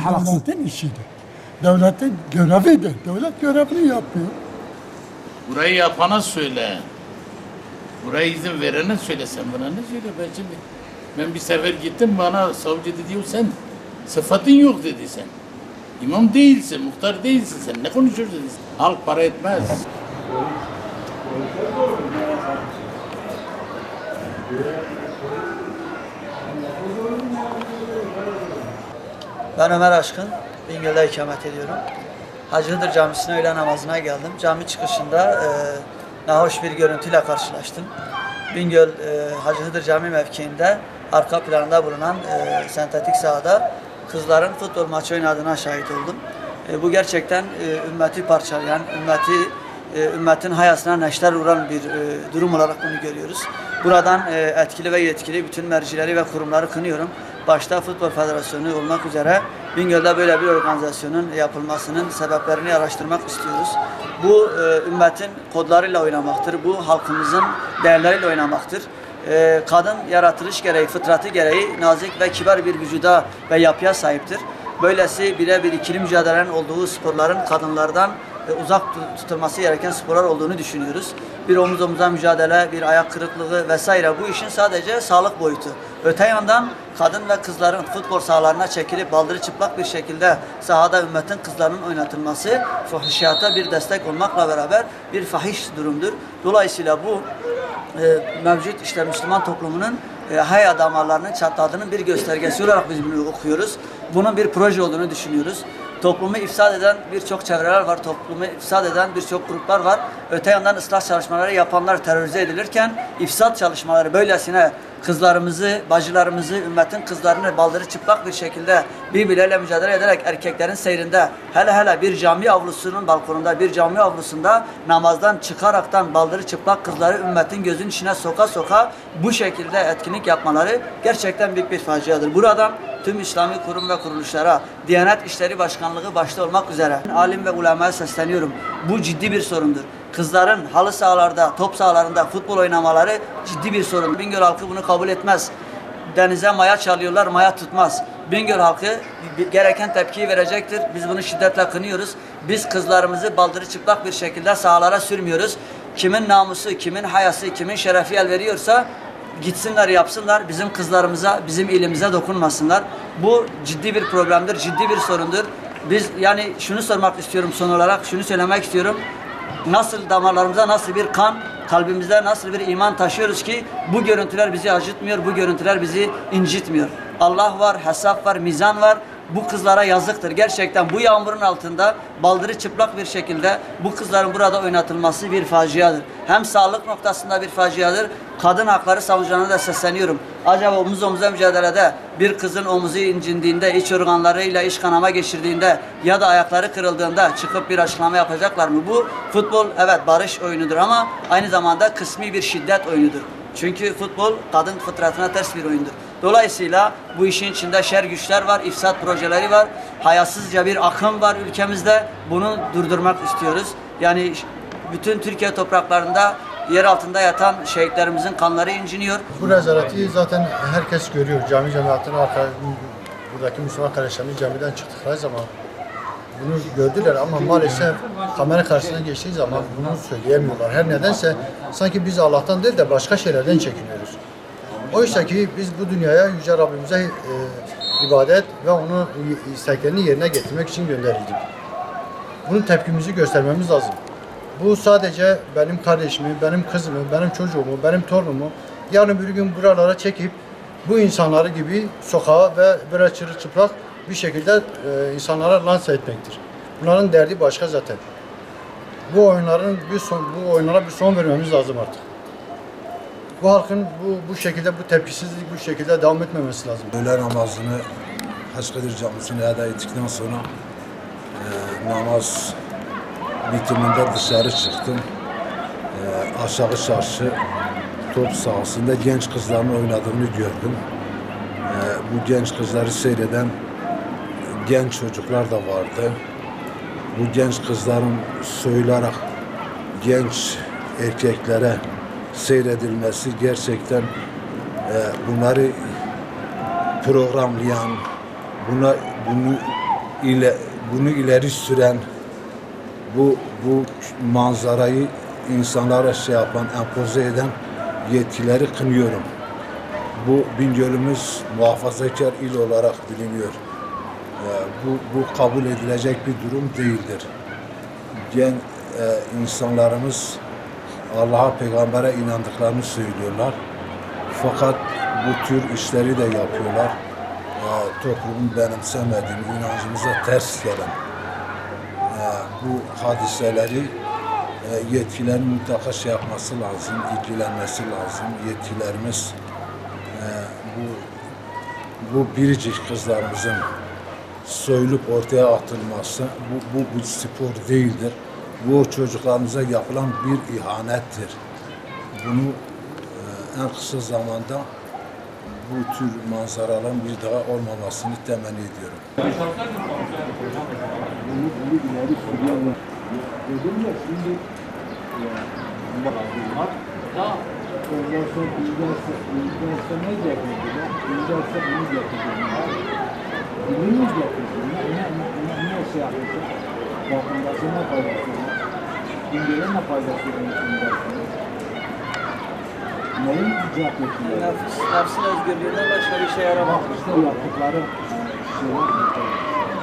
ahlaksız. devletin işidir. Devletin görevidir. Devlet görevini yapıyor. Burayı yapana söyle. Buraya izin verene söyle, sen bana ne söyle bence mi? Ben bir sefer gittim, bana savcı dedi, "Yok sen sıfatın yok," dedi sen. İmam değilsin, muhtar değilsin, sen ne konuşuyorsun dedi. Halk para etmez. Ben Ömer Aşkın, Bingöl'de ikamet ediyorum. Hacı Hıdır Camisi'ne öğle namazına geldim. Cami çıkışında nahoş bir görüntüyle karşılaştım. Bingöl Hacı Hıdır Cami mevkiinde arka planında bulunan sentetik sahada kızların futbol maçı oynadığına şahit oldum. Bu gerçekten ümmeti parçalayan, ümmetin hayasına neşter vuran bir durum olarak bunu görüyoruz. Buradan etkili ve yetkili bütün mercileri ve kurumları kınıyorum. Başta Futbol Federasyonu olmak üzere Bingöl'de böyle bir organizasyonun yapılmasının sebeplerini araştırmak istiyoruz. Bu ümmetin kodlarıyla oynamaktır. Bu halkımızın değerleriyle oynamaktır. Kadın yaratılış gereği, fıtratı gereği nazik ve kibar bir vücuda ve yapıya sahiptir. Böylesi birebir ikili mücadelelerin olduğu sporların kadınlardan uzak tutulması gereken sporlar olduğunu düşünüyoruz. Bir omuz omuza mücadele, bir ayak kırıklığı vesaire bu işin sadece sağlık boyutu. Öte yandan kadın ve kızların futbol sahalarına çekilip baldırı çıplak bir şekilde sahada ümmetin kızlarının oynatılması fuhişiyata bir destek olmakla beraber bir fahiş durumdur. Dolayısıyla bu mevcut işte Müslüman toplumunun haya damarlarının çatladığının bir göstergesi olarak biz bunu okuyoruz. Bunun bir proje olduğunu düşünüyoruz. Toplumu ifsad eden birçok çevreler var, toplumu ifsad eden birçok gruplar var. Öte yandan ıslah çalışmaları yapanlar terörize edilirken ifsad çalışmaları böylesine kızlarımızı, bacılarımızı, ümmetin kızlarını baldırı çıplak bir şekilde birbirleriyle mücadele ederek erkeklerin seyrinde, hele bir cami avlusunun balkonunda, bir cami avlusunda namazdan çıkaraktan baldırı çıplak kızları ümmetin gözünün içine soka bu şekilde etkinlik yapmaları gerçekten büyük bir faciadır. Buradan tüm İslami kurum ve kuruluşlara, Diyanet İşleri Başkanlığı başta olmak üzere alim ve ulemaya sesleniyorum. Bu ciddi bir sorundur. Kızların halı sahalarda, top sahalarında futbol oynamaları ciddi bir sorun. Bingöl halkı bunu kabul etmez. Denize maya çalıyorlar, maya tutmaz. Bingöl halkı gereken tepkiyi verecektir. Biz bunu şiddetle kınıyoruz. Biz kızlarımızı baldırı çıplak bir şekilde sahalara sürmüyoruz. Kimin namusu, kimin hayası, kimin şerefi el veriyorsa gitsinler yapsınlar, bizim kızlarımıza, bizim ilimize dokunmasınlar. Bu ciddi bir problemdir, ciddi bir sorundur. Biz yani şunu sormak istiyorum son olarak, şunu söylemek istiyorum. Nasıl damarlarımıza nasıl bir kan, kalbimizde nasıl bir iman taşıyoruz ki bu görüntüler bizi acıtmıyor, bu görüntüler bizi incitmiyor. Allah var, hesap var, mizan var. Bu kızlara yazıktır. Gerçekten bu yağmurun altında baldırı çıplak bir şekilde bu kızların burada oynatılması bir faciadır. Hem sağlık noktasında bir faciadır. Kadın hakları savunucularına da sesleniyorum. Acaba omuz omuza mücadelede bir kızın omuzu incindiğinde, iç organlarıyla iç kanama geçirdiğinde ya da ayakları kırıldığında çıkıp bir açıklama yapacaklar mı? Bu futbol evet barış oyunudur ama aynı zamanda kısmi bir şiddet oyunudur. Çünkü futbol kadın fıtratına ters bir oyundur. Dolayısıyla bu işin içinde şer güçler var, ifsat projeleri var, hayasızca bir akım var ülkemizde. Bunu durdurmak istiyoruz. Yani bütün Türkiye topraklarında yer altında yatan şehitlerimizin kanları inciniyor. Bu rezaleti zaten herkes görüyor. Cami cemaatinin buradaki Müslüman kardeşlerimiz camiden çıktıkları zaman bunu gördüler ama maalesef kamera karşısına geçtiği zaman bunu söyleyemiyorlar. Her nedense sanki biz Allah'tan değil de başka şeylerden çekiniyoruz. Oysa ki biz bu dünyaya Yüce Rabbimize ibadet ve onun isteklerini yerine getirmek için gönderildik. Bunun tepkimizi göstermemiz lazım. Bu sadece benim kardeşimi, benim kızımı, benim çocuğumu, benim torunumu yarın bir gün buralara çekip bu insanları gibi sokağa ve böyle çırılçıplak bir şekilde insanlara lanse etmektir. Bunların derdi başka zaten. Bu oyunlara bir son vermemiz lazım artık. Bu halkın bu şekilde, bu tepkisizlik bu şekilde devam etmemesi lazım. Öğle namazını Haçkıdır Camisi'ne eda ettikten sonra namaz bitiminde dışarı çıktım. Aşağı çarşı top sahasında genç kızların oynadığını gördüm. Bu genç kızları seyreden genç çocuklar da vardı. Bu genç kızların soyularak genç erkeklere seyredilmesi gerçekten bunları programlayan, bunu bunu ileri süren, bu manzarayı insanlara şey yapan, empoze eden yetkileri kınıyorum. Bu Bingöl'ümüz muhafazakar il olarak biliniyor. Bu kabul edilecek bir durum değildir. İnsanlarımız Allah'a, peygambere inandıklarını söylüyorlar. Fakat bu tür işleri de yapıyorlar. Toplumun benimsemediğini, inancımıza ters gelen bu hadiseleri yetkilerin mutlaka şey yapması lazım, ilgilenmesi lazım. Yetkilerimiz bu biricik kızlarımızın soyulup ortaya atılması bu spor değildir. Bu o çocuklarımıza yapılan bir ihanettir. Bunu en kısa zamanda bu tür manzaraların bir daha olmamasını temenni ediyorum. Neyin icap ettiler? Nefsin özgürlüğünden başka bir şey yaramaz. İşte yaptıkları şeyler